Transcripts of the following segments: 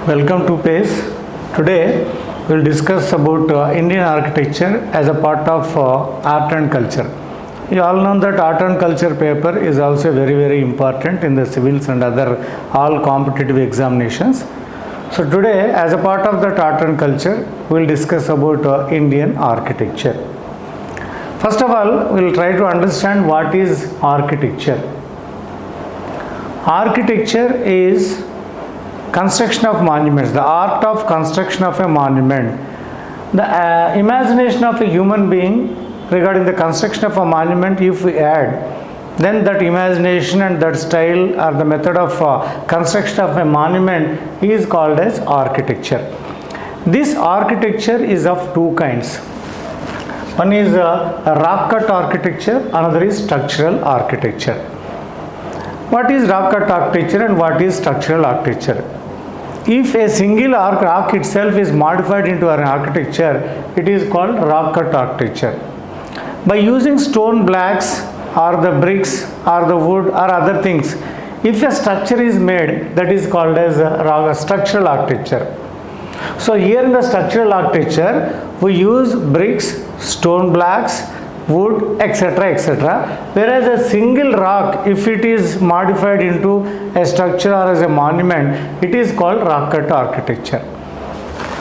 Welcome to PACE. Today we will discuss about Indian architecture as a part of art and culture. You all know that art and culture paper is also very important in the civils and other all competitive examinations. So today as a part of that art and culture we will discuss about Indian architecture. First of all, we will try to understand what is architecture. Architecture is construction of monuments, the art of construction of a monument. The imagination of a human being regarding the construction of a monument, if we add, then that imagination and that style or the method of construction of a monument is called as architecture. This architecture is of two kinds. One is rock cut architecture, another is structural architecture. What is rock cut architecture and what is structural architecture? If a single rock itself is modified into an architecture, it is called rock cut architecture. By using stone blocks or the bricks or the wood or other things, if a structure is made, that is called as structural architecture. So here in the structural architecture, we use bricks, stone blocks, wood, etc. Whereas a single rock, if it is modified into a structure or as a monument, it is called rock cut architecture.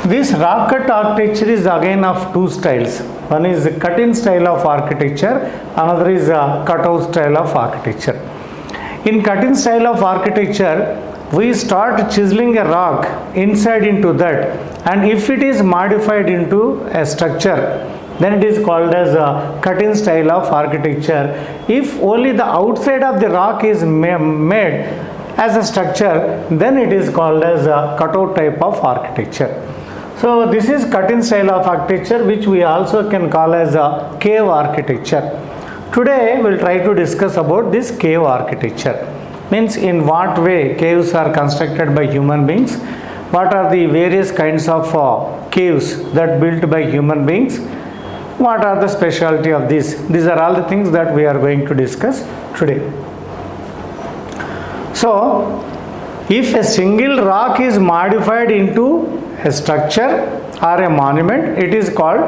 This rock cut architecture is again of two styles. One is cut-in style of architecture, another is cut-out style of architecture. In cut-in style of architecture, we start chiseling a rock inside into that, and if it is modified into a structure, then it is called as a cut-in style of architecture. If only the outside of the rock is made as a structure, then it is called as a cut-out type of architecture. So this is cut-in style of architecture, which we also can call as a cave architecture. Today we will try to discuss about this cave architecture. Means in what way caves are constructed by human beings, what are the various kinds of caves that built by human beings, what are the specialty of this. These are all the things that we are going to discuss today. So if a single rock is modified into a structure or a monument, it is called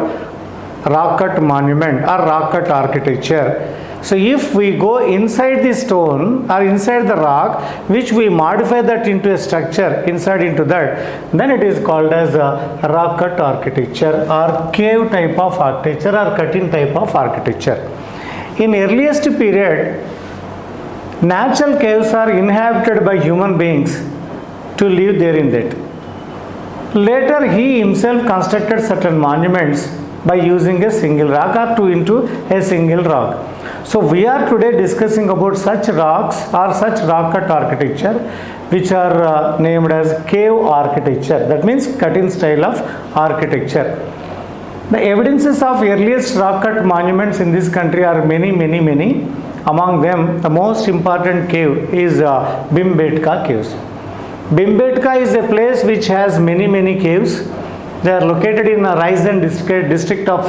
rock cut monument or rock cut architecture. So if we go inside the stone or inside the rock, which we modify that into a structure inside into that, then it is called as a rock cut architecture or cave type of architecture or cut-in type of architecture. In earliest period, natural caves are inhabited by human beings to live there in that. Later he himself constructed certain monuments by using a single rock or into a single rock. So we are today discussing about such rocks or such rock cut architecture which are named as cave architecture. That means cut-in style of architecture. The evidences of earliest rock cut monuments in this country are many. Among them, the most important cave is Bhimbetka caves. Bhimbetka is a place which has many caves. They are located in Raisan district of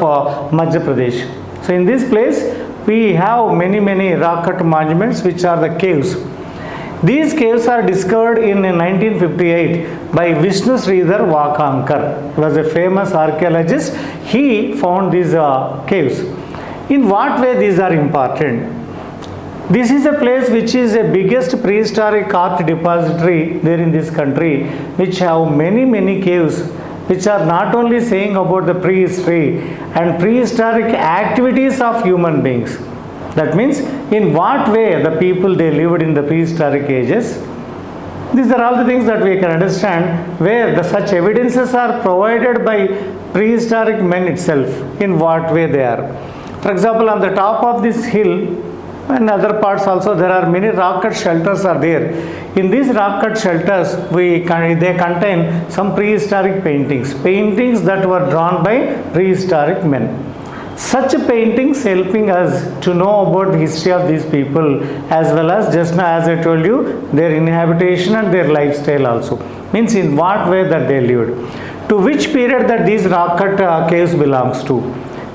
Madhya Pradesh. So in this place, we have many rock cut monuments which are the caves. These caves are discovered in 1958 by Vishnu Sridhar Vakankar. He was a famous archaeologist. He found these caves. In what way these are important? This is a place which is the biggest prehistoric art depository there in this country, which have many caves which are not only saying about the prehistory and prehistoric activities of human beings. That means in what way the people they lived in the prehistoric ages. These are all the things that we can understand where such evidences are provided by prehistoric men itself, in what way they are. For example, on the top of this hill and other parts also, there are many rock cut shelters are there. In these rock cut shelters, they contain some prehistoric paintings that were drawn by prehistoric men. Such paintings helping us to know about the history of these people, as well as just now as I told you, their inhabitation and their lifestyle also. Means in what way that they lived. To which period that these rock cut caves belongs to?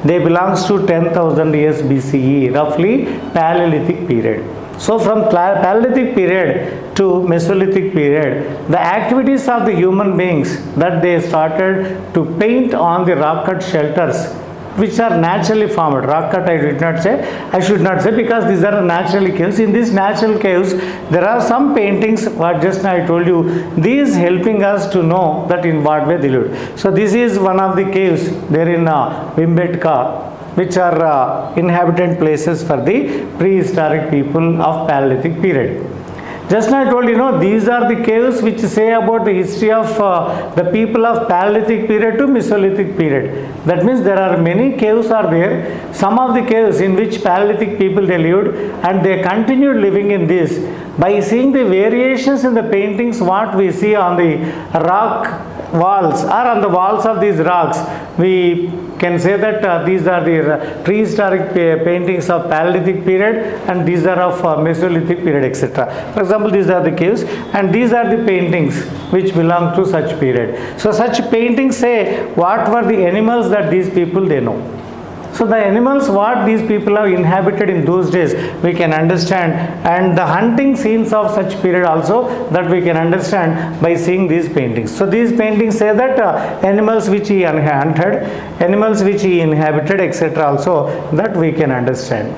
They belongs to 10,000 years BCE, roughly Paleolithic period. So from Paleolithic period, to Mesolithic period, the activities of the human beings that they started to paint on the rock cut shelters which are naturally formed. Rock cut I should not say because these are naturally caves. In these natural caves, there are some paintings what just now I told you, these helping us to know that in what way they lived. So this is one of the caves there in Bhimbetka, which are inhabited places for the prehistoric people of Paleolithic period. Just now I told you, these are the caves which say about the history of the people of Paleolithic period to Mesolithic period. That means there are many caves are there. Some of the caves in which Paleolithic people they lived and they continued living in this. By seeing the variations in the paintings what we see on the rock walls or on the walls of these rocks, we can say that these are the prehistoric paintings of Paleolithic period and these are of Mesolithic period, etc. For example, these are the caves and these are the paintings which belong to such period. So such paintings say what were the animals that these people they know. So the animals what these people have inhabited in those days we can understand, and the hunting scenes of such period also that we can understand by seeing these paintings. So these paintings say that animals which he hunted, animals which he inhabited, etc. also that we can understand.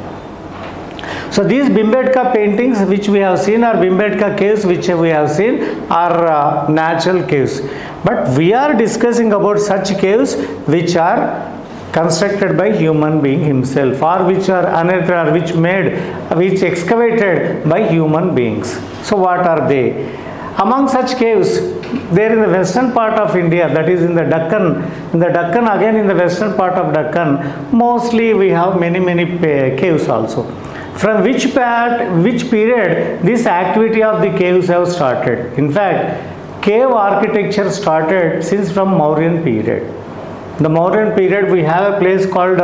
So these Bhimbetka paintings which we have seen, or Bhimbetka caves which we have seen, are natural caves. But we are discussing about such caves which are constructed by human being himself, or which are unearthed, or which excavated by human beings. So what are they? Among such caves, there in the western part of India, that is in the Deccan, again in the western part of Deccan, mostly we have many caves also. From which period this activity of the caves have started? In fact, cave architecture started since from Mauryan period. The Mauryan period, we have a place called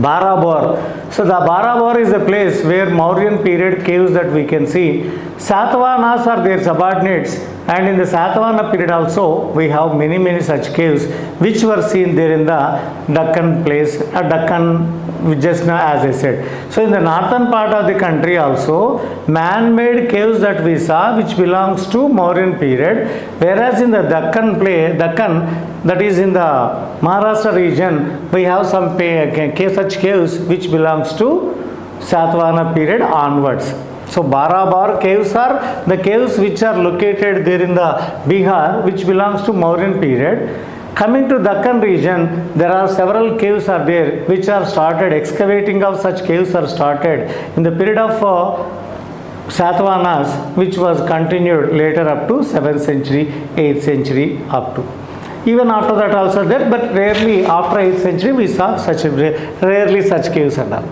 Barabor. So the Barabor is a place where Mauryan period caves that we can see. Satavahanas are their subordinates, and in the Satavahana period also we have many such caves which were seen there in the Deccan place, Deccan just now as I said. So in the northern part of the country also man-made caves that we saw which belongs to Mauryan period, whereas in the Deccan that is in the Maharashtra region we have some such caves which belongs to Satavahana period onwards. So Barabar caves are the caves which are located there in the Bihar which belongs to Mauryan period. Coming to Deccan region, there are several caves are there which are started, excavating of such caves are started in the period of Satavahanas, which was continued later up to 7th century, 8th century up to. Even after that also there, but rarely after 8th century we saw rarely such caves and all.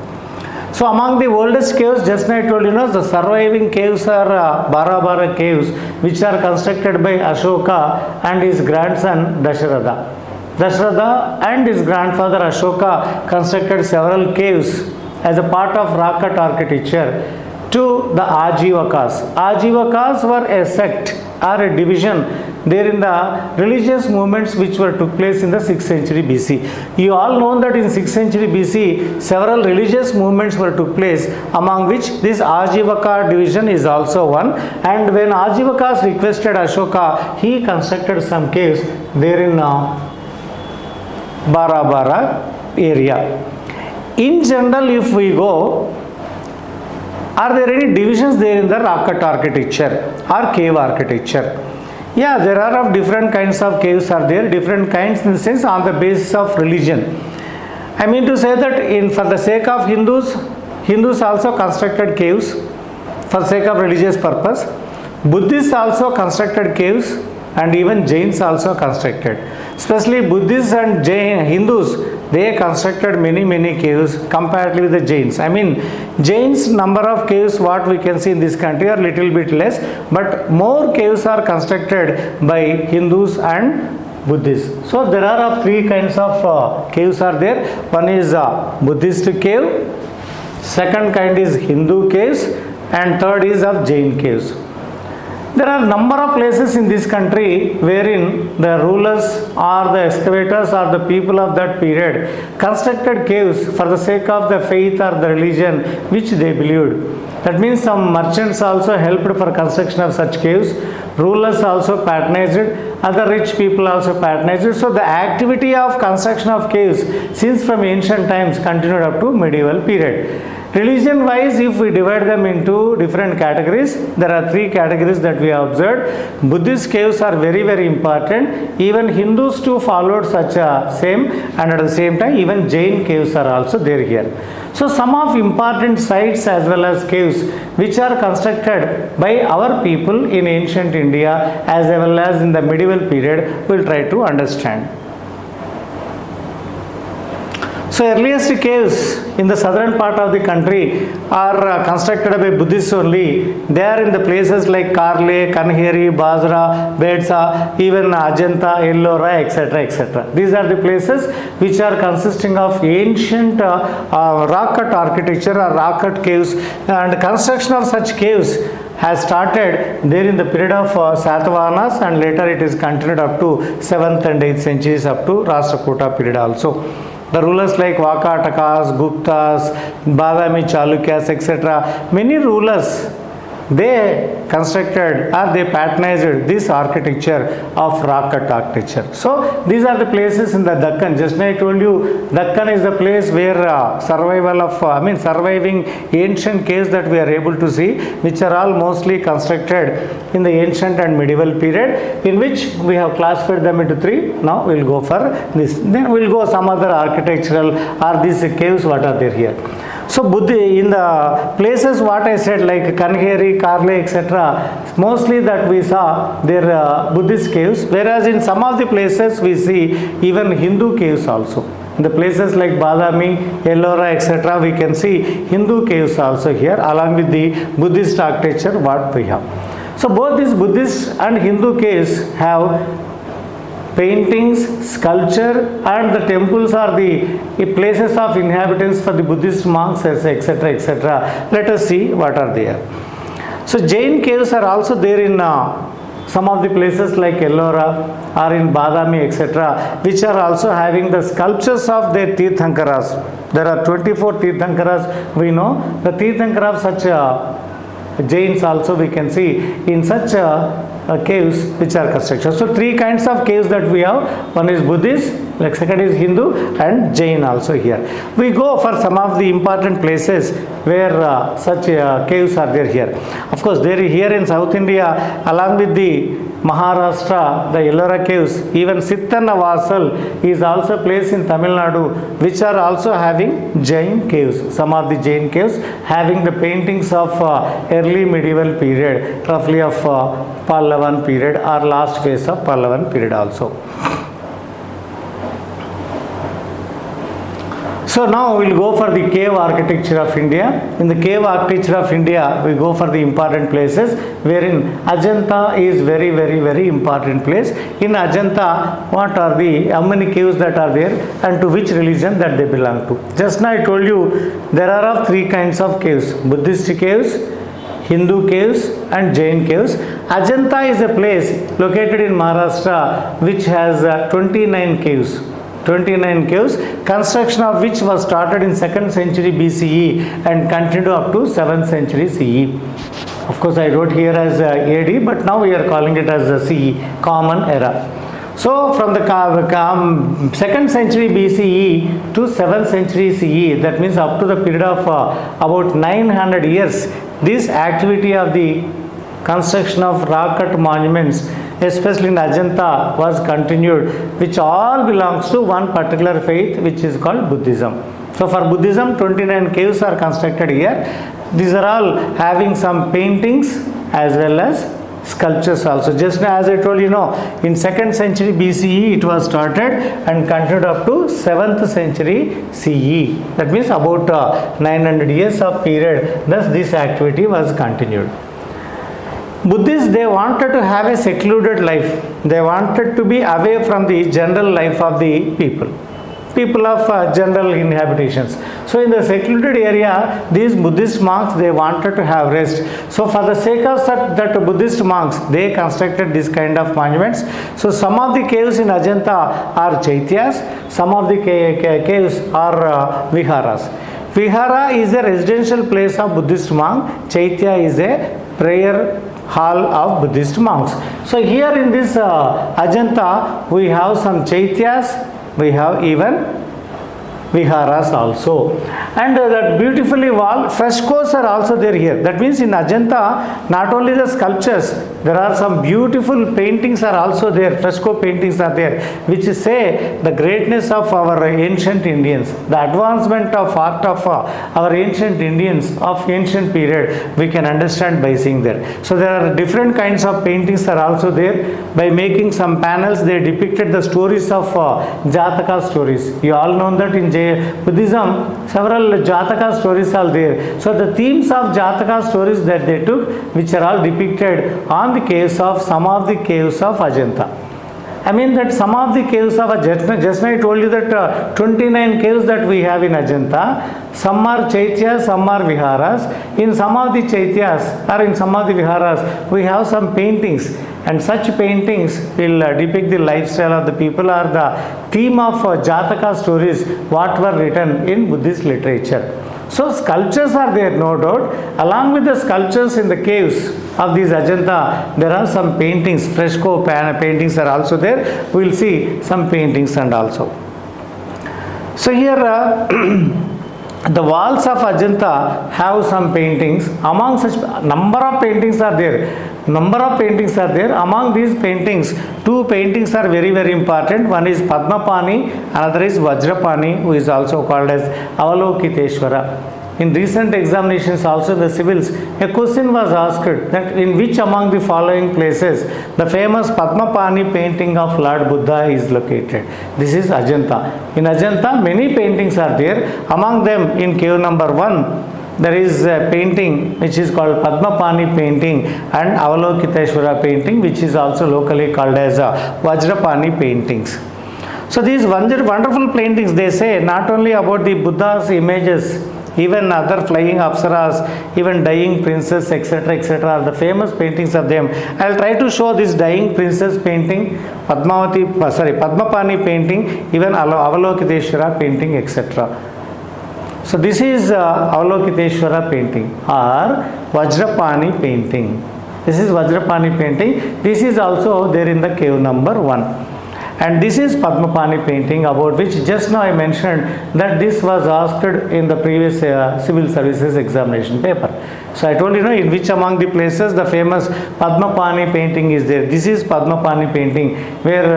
So among the oldest caves, just now I told the surviving caves are Barabara caves which are constructed by Ashoka and his grandson Dasharatha. Dasharatha and his grandfather Ashoka constructed several caves as a part of rock cut architecture to the Ajivakas. Ajivakas were a sect or a division there in the religious movements which took place in the 6th century BC. You all know that in 6th century BC several religious movements took place, among which this Ajivaka division is also one. And when Ajivakas requested Ashoka, he constructed some caves there in Barabara area. In general, if we go, are there any divisions there in the rock cut architecture or cave architecture? Yeah, there are of different kinds of caves are there, different kinds in the sense on the basis of religion. I mean to say that for the sake of Hindus also constructed caves for the sake of religious purpose. Buddhists also constructed caves, and even Jains also constructed. Especially Buddhists and Hindus, they constructed many caves comparatively with the Jains. I mean, Jains number of caves what we can see in this country are little bit less, but more caves are constructed by Hindus and Buddhists. So there are of three kinds of caves are there. One is Buddhist cave, second kind is Hindu caves, and third is of Jain caves. There are number of places in this country wherein the rulers or the excavators or the people of that period constructed caves for the sake of the faith or the religion which they believed. That means some merchants also helped for construction of such caves. Rulers also patronized, other rich people also patronized. So the activity of construction of caves since from ancient times continued up to medieval period. Religion wise, if we divide them into different categories, there are three categories that we have observed. Buddhist caves are very important. Even Hindus too followed such a same, and at the same time even Jain caves are also there here. So some of important sites as well as caves which are constructed by our people in ancient India as well as in the medieval period, we will try to understand. So earliest caves in the southern part of the country are constructed by Buddhists only. They are in the places like Karle, Kanheri, Basra, Bedsa, even Ajanta, Ellora, etc. These are the places which are consisting of ancient rock cut architecture or rock cut caves, and construction of such caves has started there in the period of Satavahanas, and later it is continued up to 7th and 8th centuries up to Rashtrakuta period also. The rulers like Vakatakas, Guptas, Badami Chalukyas, etc. Many rulers, they constructed or they patronized this architecture of rock cut architecture. So these are the places in the Deccan. Just now I told you, Deccan is the place where surviving ancient caves that we are able to see, which are all mostly constructed in the ancient and medieval period, in which we have classified them into three. Now we will go for this. Then we will go some other architectural or these caves what are there here. So Buddhi in the places what I said like Kanheri, Karle, etc. mostly that we saw their Buddhist caves, whereas in some of the places we see even Hindu caves also. In the places like Badami, Ellora, etc. we can see Hindu caves also here along with the Buddhist architecture what we have. So both these Buddhist and Hindu caves have paintings, sculpture, and the temples are the places of inhabitants for the Buddhist monks, etc. Let us see what are there. So Jain caves are also there in some of the places like Ellora or in Badami, etc., which are also having the sculptures of their Tirthankaras. There are 24 Tirthankaras we know. The Tirthankara of such Jains also we can see in such caves which are constructed. So three kinds of caves that we have. One is Buddhist, like second is Hindu, and Jain also here. We go for some of the important places where such caves are there here. Of course, there here in South India, along with the Maharashtra, the Ellora caves, even Sittanna Vasal is also placed in Tamil Nadu, which are also having Jain caves. Some of the Jain caves having the paintings of early medieval period, roughly of Pallavan period or last phase of Pallavan period also. So now we will go for the cave architecture of India. In the cave architecture of India, we go for the important places wherein Ajanta is very important place. In Ajanta, what are how many caves that are there and to which religion that they belong to. Just now I told you there are of three kinds of caves: Buddhist caves, Hindu caves, and Jain caves. Ajanta is a place located in Maharashtra which has 29 caves. 29 caves, construction of which was started in 2nd century BCE and continued up to 7th century CE. Of course, I wrote here as AD, but now we are calling it as CE, Common Era. So, from the 2nd century BCE to 7th century CE, that means up to the period of about 900 years, this activity of the construction of rock cut monuments, especially in Ajanta, was continued, which all belongs to one particular faith which is called Buddhism. So for Buddhism, 29 caves are constructed here. These are all having some paintings as well as sculptures also. Just as I told you, in 2nd century BCE it was started and continued up to 7th century CE. That means about 900 years of period. Thus this activity was continued. Buddhists, they wanted to have a secluded life. They wanted to be away from the general life of the people of general inhabitations. So in the secluded area, these Buddhist monks, they wanted to have rest. So for the sake of that Buddhist monks, they constructed this kind of monuments. So some of the caves in Ajanta are chaityas, some of the caves are viharas. Vihara is a residential place of Buddhist monk. Chaitya is a prayer hall of Buddhist monks. So here in this Ajanta, we have some Chaityas, we have even Viharas also, and that beautifully wall frescoes are also there here. That means in Ajanta, not only the sculptures, there are some beautiful paintings are also there, fresco paintings are there, which say the greatness of our ancient Indians, the advancement of art of our ancient Indians of ancient period, we can understand by seeing there. So there are different kinds of paintings are also there. By making some panels, they depicted the stories of Jataka stories. You all know that in Buddhism, several Jataka stories are there. So the themes of Jataka stories that they took, which are all depicted on the caves of some of the caves of Ajanta. I mean that some of the caves of Ajanta, just now I told you that 29 caves that we have in Ajanta, some are Chaityas, some are Viharas. In some of the Chaityas or in some of the Viharas, we have some paintings, and such paintings will depict the lifestyle of the people or the theme of Jataka stories what were written in Buddhist literature. So sculptures are there, no doubt. Along with the sculptures in the caves of these Ajanta, there are some paintings, fresco paintings are also there. We will see some paintings and also. So here the walls of Ajanta have some paintings. Among such number of paintings are there. Among these paintings, two paintings are very, very important. One is Padmapani, another is Vajrapani, who is also called as Avalokiteshvara. In recent examinations also, the civils, a question was asked that in which among the following places the famous Padmapani painting of Lord Buddha is located. This is Ajanta. In Ajanta, many paintings are there. Among them, in cave number 1, there is a painting which is called Padmapani painting and Avalokiteshvara painting, which is also locally called as Vajrapani paintings. So these wonderful paintings, they say not only about the Buddha's images, even other flying apsaras, even dying princess, etc., are the famous paintings of them. I will try to show this dying princess painting, Padmapani painting, even Avalokiteshvara painting, etc. So this is Avalokiteshvara painting or Vajrapani painting. This is Vajrapani painting. This is also there in the cave number 1. And this is Padmapani painting, about which just now I mentioned that this was asked in the previous civil services examination paper. So I told you, in which among the places the famous Padmapani painting is there. This is Padmapani painting where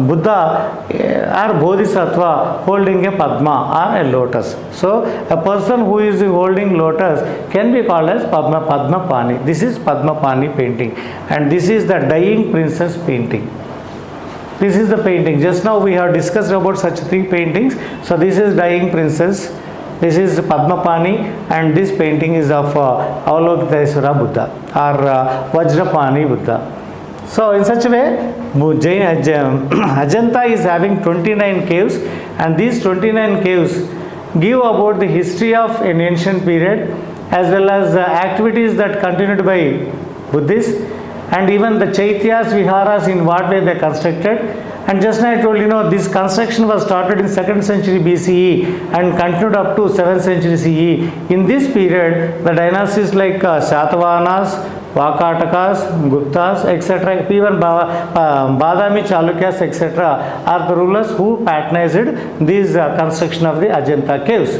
Buddha or Bodhisattva holding a Padma or a lotus. So a person who is holding lotus can be called as Padmapani. This is Padmapani painting, and this is the dying princess painting. This is the painting. Just now we have discussed about such 3 paintings. So this is dying princess, this is Padmapani, and this painting is of Avalokiteshvara Buddha or Vajrapani Buddha. So in such a way, Ajanta is having 29 caves, and these 29 caves give about the history of an ancient period as well as the activities that continued by Buddhists, and even the Chaityas, Viharas, in what way they constructed. And just now I told this construction was started in 2nd century BCE and continued up to 7th century CE. In this period, the dynasties like Satavahanas, Vakatakas, Guptas, etc., even Badami Chalukyas, etc., are the rulers who patronized this construction of the Ajanta caves.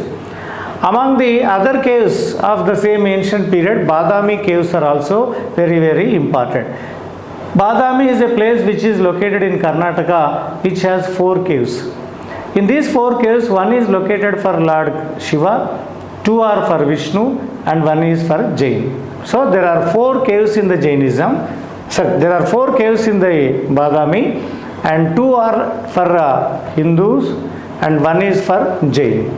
Among the other caves of the same ancient period, Badami caves are also very, very important. Badami is a place which is located in Karnataka, which has 4 caves. In these 4 caves, one is located for Lord Shiva, 2 are for Vishnu, and 1 is for Jain. So there are 4 caves in the Jainism. There are 4 caves in the Badami, and 2 are for Hindus, and 1 is for Jain.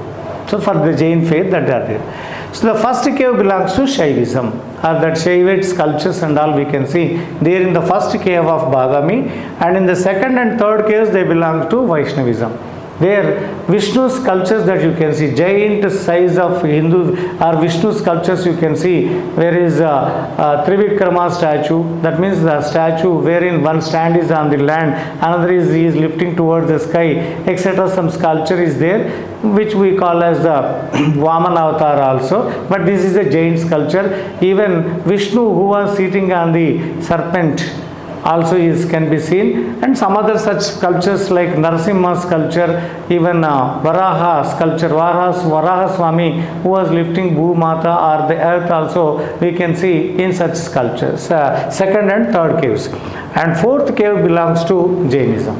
So for the Jain faith that are there. So the first cave belongs to Shaivism, or that Shaivite sculptures and all we can see there in the first cave of Badami, and in the second and third caves they belong to Vaishnavism. where Vishnu sculptures that you can see, giant size of Hindu or Vishnu sculptures you can see, where is Trivikrama statue, that means the statue wherein one stand is on the land, another is he is lifting towards the sky, etc. Some sculpture is there, which we call as the Vaman avatar also, but this is a giant sculpture. Even Vishnu, who was sitting on the serpent, also can be seen, and some other such sculptures like Narasimha sculpture, even Varaha sculpture, Varaha Swami, who was lifting Bhumata or the earth also we can see in such sculptures. Second and third caves, and fourth cave belongs to Jainism.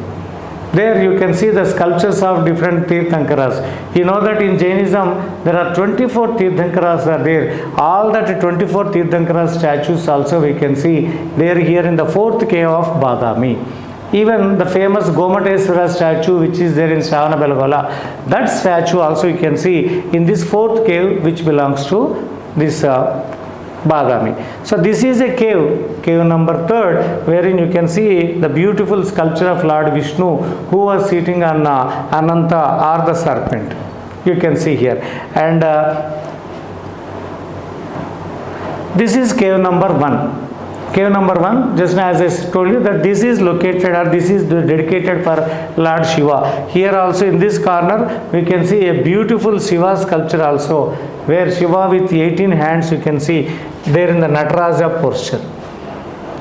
There you can see the sculptures of different Tirthankaras. You know that in Jainism there are 24 Tirthankaras are there. All that 24 Tirthankara statues also we can see there here in the fourth cave of Badami. Even the famous Gomateswara statue which is there in Shravanabelagola, that statue also you can see in this fourth cave which belongs to this Badami. So this is a cave, cave number 3rd, wherein you can see the beautiful sculpture of Lord Vishnu who was sitting on Ananta or the serpent. You can see here. And this is cave number 1. Cave number 1, just as I told you that this is located or this is dedicated for Lord Shiva. Here also in this corner we can see a beautiful Shiva sculpture also, where Shiva with 18 hands you can see there in the Nataraja posture.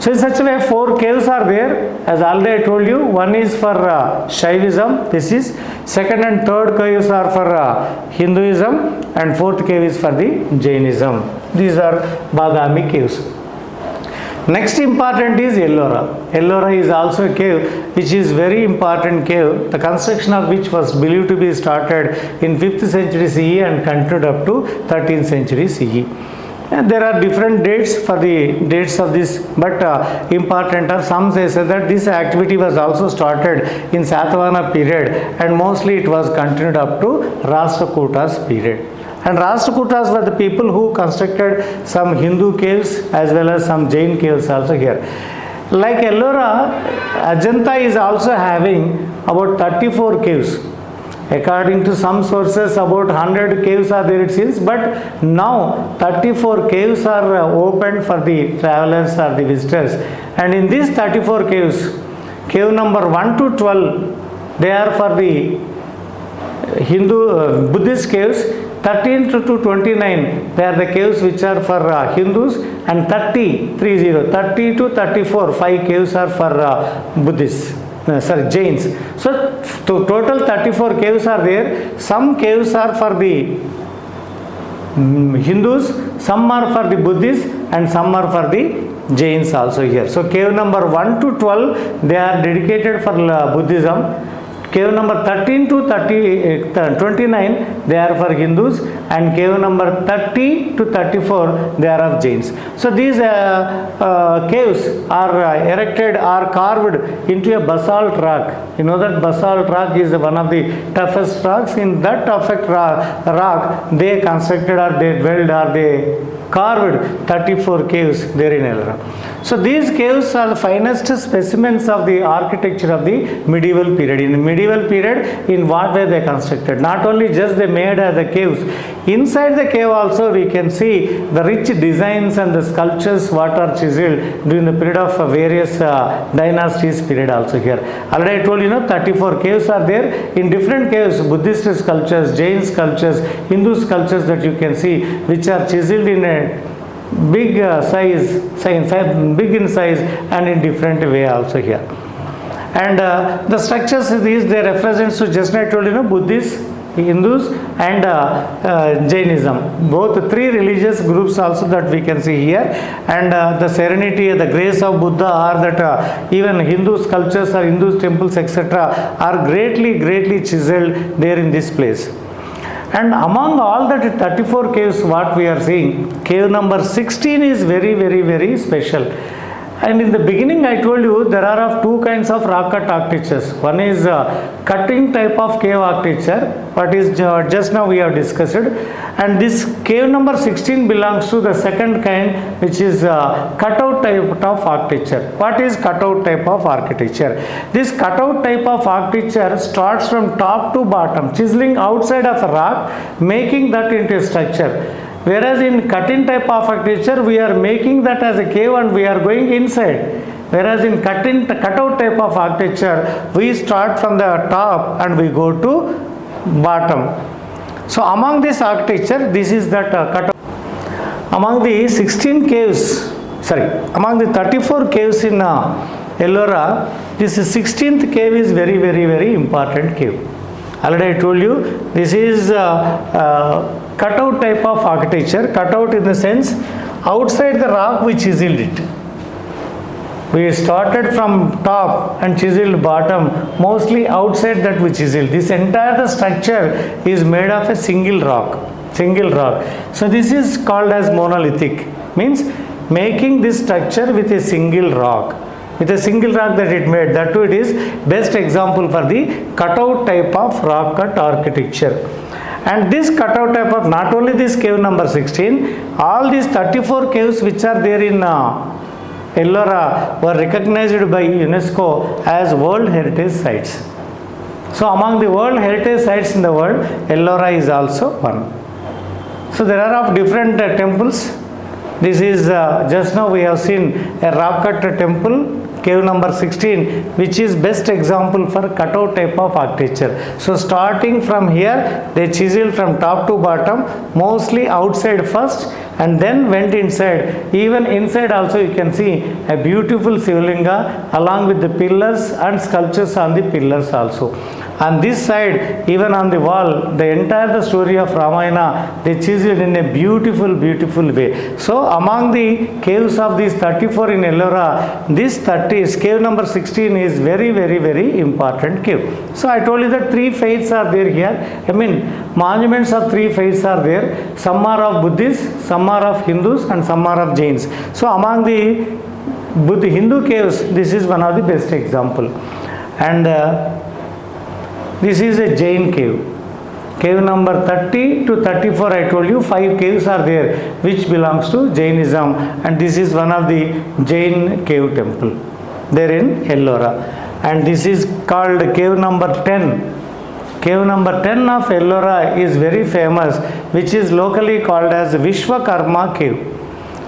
So in such a way 4 caves are there, as already I told you. One is for Shaivism, this is. Second and third caves are for Hinduism, and fourth cave is for the Jainism. These are Badami caves. Next important is Ellora. Ellora is also a cave which is very important cave, the construction of which was believed to be started in 5th century CE and continued up to 13th century CE. And there are different dates for the dates of this, but important are some say that this activity was also started in Satavahana period, and mostly it was continued up to Rashtrakutas period. And Rashtrakutas were the people who constructed some Hindu caves as well as some Jain caves also here. Like Ellora, Ajanta is also having about 34 caves. According to some sources, about 100 caves are there it seems, but now 34 caves are opened for the travelers or the visitors. And in these 34 caves, cave number 1 to 12, they are for the Hindu Buddhist caves. 13 to 29, they are the caves which are for Hindus, and 30 to 34, 5 caves are for Buddhists. Jains. So total 34 caves are there. Some caves are for the Hindus, some are for the Buddhists, and some are for the Jains also here. So cave number 1 to 12, they are dedicated for Buddhism. Cave number 13 to 29, they are for Hindus, and cave number 30 to 34, they are of Jains. So these caves are erected or carved into a basalt rock. You know that basalt rock is one of the toughest rocks. In that toughest rock, they constructed or they dwelled or they carved 34 caves there in Ellora. So these caves are the finest specimens of the architecture of the medieval period. In the medieval period, in what way they constructed? Not only just they made as the caves, inside the cave also we can see the rich designs and the sculptures what are chiseled during the period of various dynasties period also here. Already I told you, 34 caves are there. In different caves, Buddhist sculptures, Jain sculptures, Hindu sculptures that you can see, which are chiseled in a big big in size and in different way also here. And the structures these they represents to just I told you, Buddhists, Hindus and Jainism, both 3 religious groups also that we can see here. And the serenity, the grace of Buddha, or that even Hindu sculptures or Hindu temples etc. are greatly chiseled there in this place. And among all that 34 caves what we are seeing, cave number 16 is very special. And in the beginning I told you there are of two kinds of rock cut architectures. One is cutting type of cave architecture, what is just now we have discussed, and this cave number 16 belongs to the second kind, which is cutout type of architecture. What is cutout type of architecture? This cutout type of architecture starts from top to bottom, chiseling outside of a rock, making that into a structure. Whereas in cut-in type of architecture, we are making that as a cave and we are going inside. Whereas in cutout type of architecture, we start from the top and we go to bottom. So among this architecture, this is that cutout. Among the 16 caves, among the 34 caves in Ellora, this 16th cave is very, very, very important cave. Already I told you, this is cutout type of architecture. Cutout in the sense, outside the rock we chiseled it. We started from top and chiseled bottom, mostly outside that we chiseled. This entire structure is made of a single rock. So this is called as monolithic, means making this structure with a single rock. With a single rock that it made, that too it is best example for the cutout type of rock cut architecture. And this cutout type of, not only this cave number 16, all these 34 caves which are there in Ellora were recognized by UNESCO as World Heritage Sites. So among the World Heritage Sites in the world, Ellora is also one. So there are of different temples. This is just now we have seen a rock cut temple, cave number 16, which is best example for cutout type of architecture. So starting from here, they chiseled from top to bottom, mostly outside first, and then went inside. Even inside also you can see a beautiful Sivalinga along with the pillars and sculptures on the pillars also. On this side, even on the wall, the entire story of Ramayana, they chiseled in a beautiful, beautiful way. So among the caves of these 34 in Ellora, this cave number 16 is very, very, very important cave. So I told you that three faiths are there here. I mean, monuments of three faiths are there. Some are of Buddhists, some are of Hindus, and some are of Jains. So among the Hindu caves, this is one of the best example. And this is a Jain cave. Cave number 30 to 34, I told you, 5 caves are there which belongs to Jainism, and this is one of the Jain cave temple there in Ellora. And this is called cave number 10. Cave number 10 of Ellora is very famous, which is locally called as Vishwakarma cave.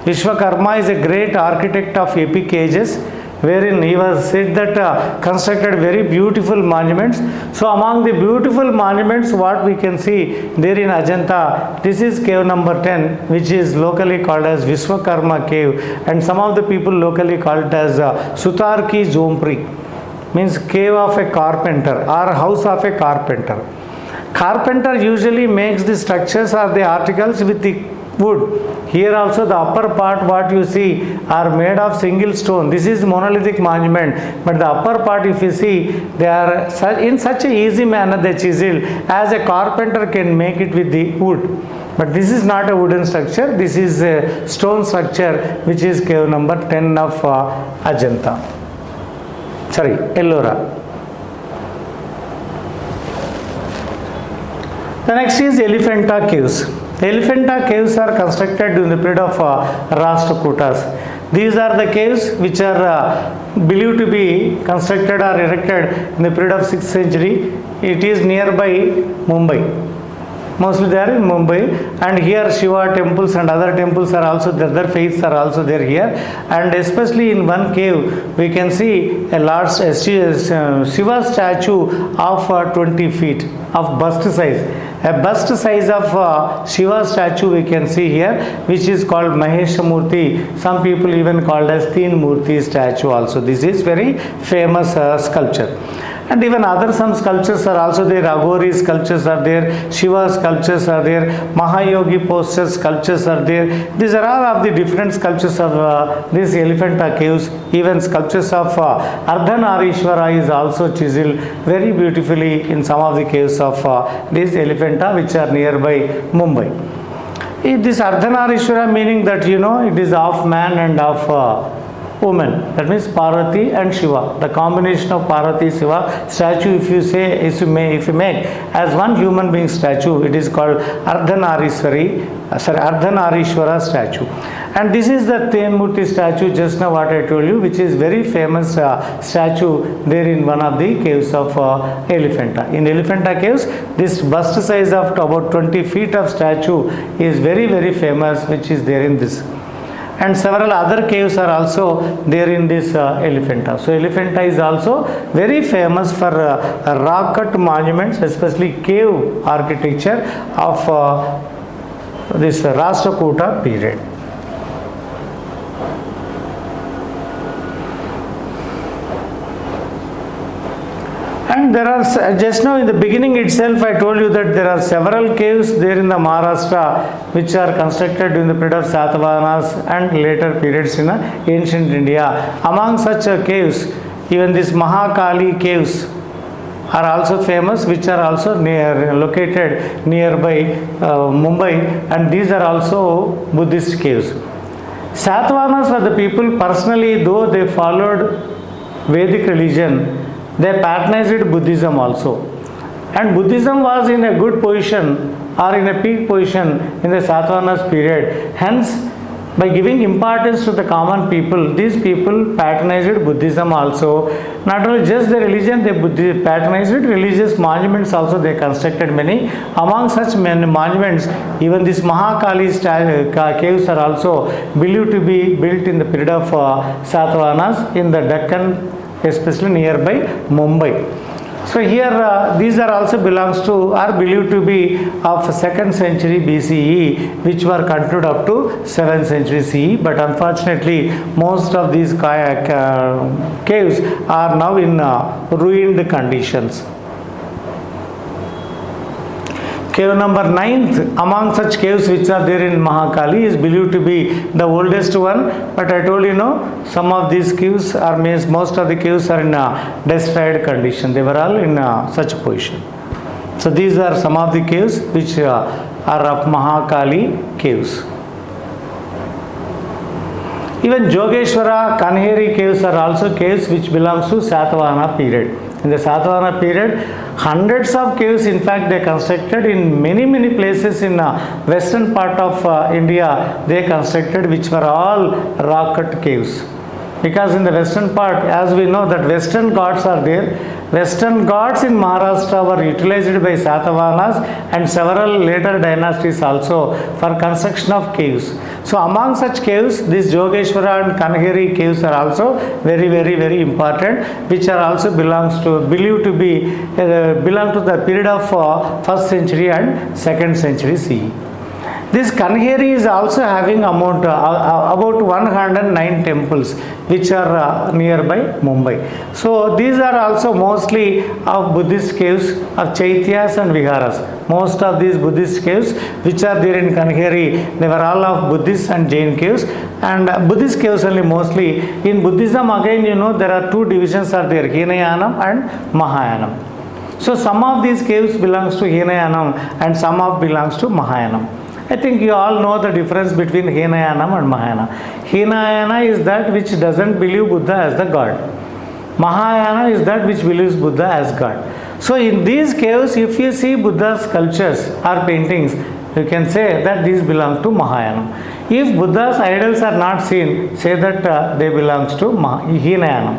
Vishwakarma is a great architect of epic ages, wherein he was said that constructed very beautiful monuments. So among the beautiful monuments what we can see there in Ajanta, this is cave number 10, which is locally called as Vishwakarma cave, and some of the people locally call it as Sutar ki Zompri, means cave of a carpenter or house of a carpenter. Carpenter usually makes the structures or the articles with the wood. Here also the upper part what you see are made of single stone. This is monolithic monument, but the upper part if you see, they are in such a easy manner they chiseled as a carpenter can make it with the wood. But this is not a wooden structure, this is a stone structure, which is cave number 10 of Ajanta. Ellora. The next is Elephanta caves. Elephanta caves are constructed in the period of Rashtrakutas. These are the caves which are believed to be constructed or erected in the period of 6th century. It is nearby Mumbai. Mostly they are in Mumbai, and here Shiva temples and other temples are also there, other faiths are also there here. And especially in one cave we can see a large Shiva statue of 20 feet of bust size. A bust size of Shiva statue we can see here, which is called Mahesha Murti. Some people even called as Teen Murti statue also. This is very famous sculpture. And even other some sculptures are also there. Aghori sculptures are there, Shiva sculptures are there, Mahayogi posters sculptures are there. These are all of the different sculptures of these Elephanta caves. Even sculptures of Ardhanarishwara is also chiseled very beautifully in some of the caves of these Elephanta, which are nearby Mumbai. This Ardhanarishwara meaning that it is half man and half women, that means Parvati and Shiva. The combination of Parvati Shiva statue, if you say, if you make as one human being statue, it is called Ardhanarishwara statue. And this is the Tenmurti statue, just now what I told you, which is very famous statue there in one of the caves of Elephanta. In Elephanta caves, this bust size of about 20 feet of statue is very, very famous, which is there in this. And several other caves are also there in this Elephanta. So Elephanta is also very famous for rock cut monuments, especially cave architecture of this Rashtrakuta period. And there are, just now in the beginning itself I told you that there are several caves there in the Maharashtra which are constructed during the period of Satavahanas and later periods in ancient India. Among such caves, even these Mahakali caves are also famous, which are also located nearby Mumbai, and these are also Buddhist caves. Satavahanas were the people personally, though they followed Vedic religion, they patronized Buddhism also. And Buddhism was in a good position or in a peak position in the Satavahanas period. Hence, by giving importance to the common people, these people patronized Buddhism also. Not only just the religion, they patronized religious monuments also, they constructed many. Among such many monuments, even these Mahakali caves are also believed to be built in the period of Satavahanas in the Deccan, especially nearby Mumbai. So here these are also belongs to, are believed to be of 2nd century BCE, which were continued up to 7th century CE, but unfortunately most of these caves are now in ruined conditions. Cave number 9th among such caves which are there in Mahakali is believed to be the oldest one, but I told you, some of these caves are, means most of the caves are in destroyed condition. They were all in such position. So these are some of the caves which are of Mahakali caves. Even Jogeshwara, Kanheri caves are also caves which belongs to Satavahana period. In the Satavahana period, hundreds of caves, in fact, they constructed in many places in western part of India, they constructed, which were all rock cut caves. Because in the western part, as we know that western ghats are there, western ghats in Maharashtra were utilized by Satavahanas and several later dynasties also for construction of caves. So among such caves, these Jogeshwara and Kanheri caves are also very important, which are also believed to be belong to the period of 1st century and 2nd century CE. This Kanheri is also having about 109 temples which are nearby Mumbai. So these are also mostly of Buddhist caves, of Chaityas and Viharas. Most of these Buddhist caves which are there in Kanheri, they were all of Buddhist and Jain caves, and Buddhist caves only mostly. In Buddhism again, there are two divisions are there, Hinayanam and Mahayanam. So some of these caves belongs to Hinayanam and some of belongs to Mahayanam. I think you all know the difference between Hinayanam and Mahayana. Hinayana is that which doesn't believe Buddha as the God. Mahayana is that which believes Buddha as God. So in these caves, if you see Buddha's sculptures or paintings, you can say that these belong to Mahayana. If Buddha's idols are not seen, say that they belong to Hinayana.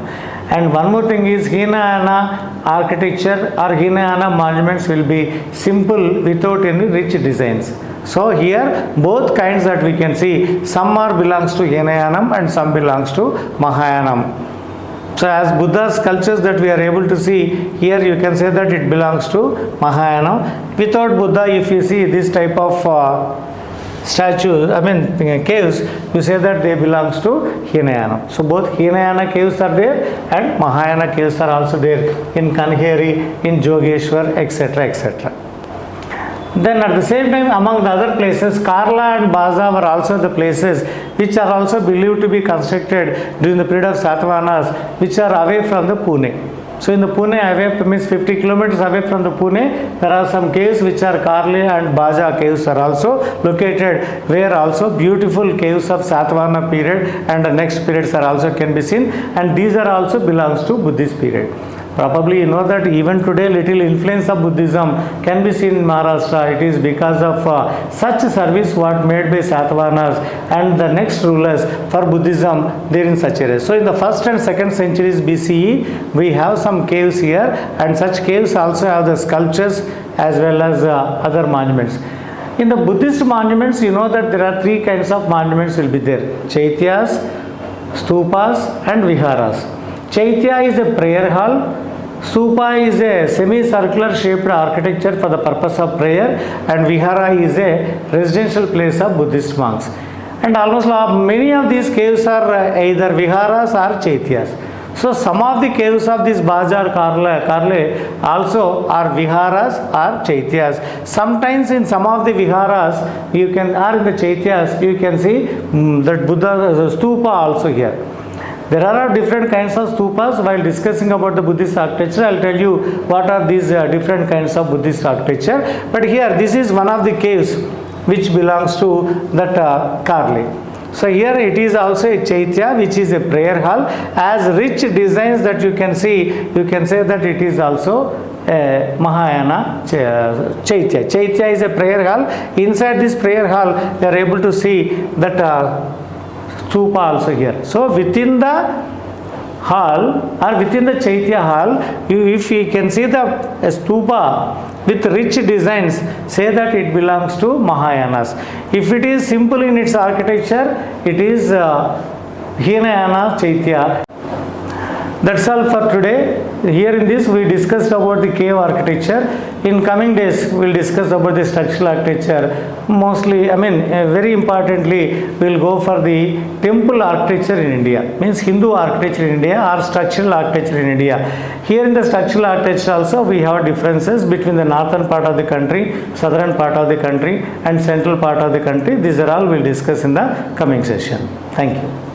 And one more thing is, Hinayana architecture or Hinayana monuments will be simple without any rich designs. So here both kinds that we can see, some are belongs to Hinayanam and some belongs to Mahayanam. So as Buddha's sculptures that we are able to see here, you can say that it belongs to Mahayanam. Without Buddha, if you see this type of statues, caves, you say that they belongs to Hinayana. So both Hinayana caves are there and Mahayana caves are also there in Kanheri, in Jogeshwar, etc. Then at the same time, among the other places, Karla and Baza were also the places which are also believed to be constructed during the period of Satavahanas, which are away from the Pune. So in the Pune away, means 50 kilometers away from the Pune, there are some caves which are Karle and Baja caves are also located, where also beautiful caves of Satvana period and the next periods are also can be seen, and these are also belongs to Buddhist period. Probably you know that even today little influence of Buddhism can be seen in Maharashtra. It is because of such service what made by Satavahanas and the next rulers for Buddhism there in such areas. So in the 1st and 2nd centuries BCE, we have some caves here, and such caves also have the sculptures as well as other monuments. In the Buddhist monuments, you know that there are 3 kinds of monuments will be there: Chaityas, Stupas and Viharas. Chaitya is a prayer hall. Stupa is a semicircular shaped architecture for the purpose of prayer, and Vihara is a residential place of Buddhist monks. And almost many of these caves are either Viharas or Chaityas. So some of the caves of this Baja or Karle also are Viharas or Chaityas. Sometimes in some of the Viharas you can, or in the Chaityas, you can see that Buddha stupa also here. There are different kinds of stupas. While discussing about the Buddhist architecture, I will tell you what are these different kinds of Buddhist architecture. But here, this is one of the caves which belongs to that Karli. So here it is also a Chaitya, which is a prayer hall. As rich designs that you can see, you can say that it is also Mahayana Chaitya. Chaitya is a prayer hall. Inside this prayer hall, you are able to see that stupa also here. So within the hall or within the Chaitya hall, if you can see the stupa with rich designs, say that it belongs to Mahayanas. If it is simple in its architecture, it is Hinayana Chaitya. That's all for today. Here in this we discussed about the cave architecture. In coming days we will discuss about the structural architecture. Mostly, very importantly, we will go for the temple architecture in India. Means Hindu architecture in India or structural architecture in India. Here in the structural architecture also we have differences between the northern part of the country, southern part of the country and central part of the country. These are all we will discuss in the coming session. Thank you.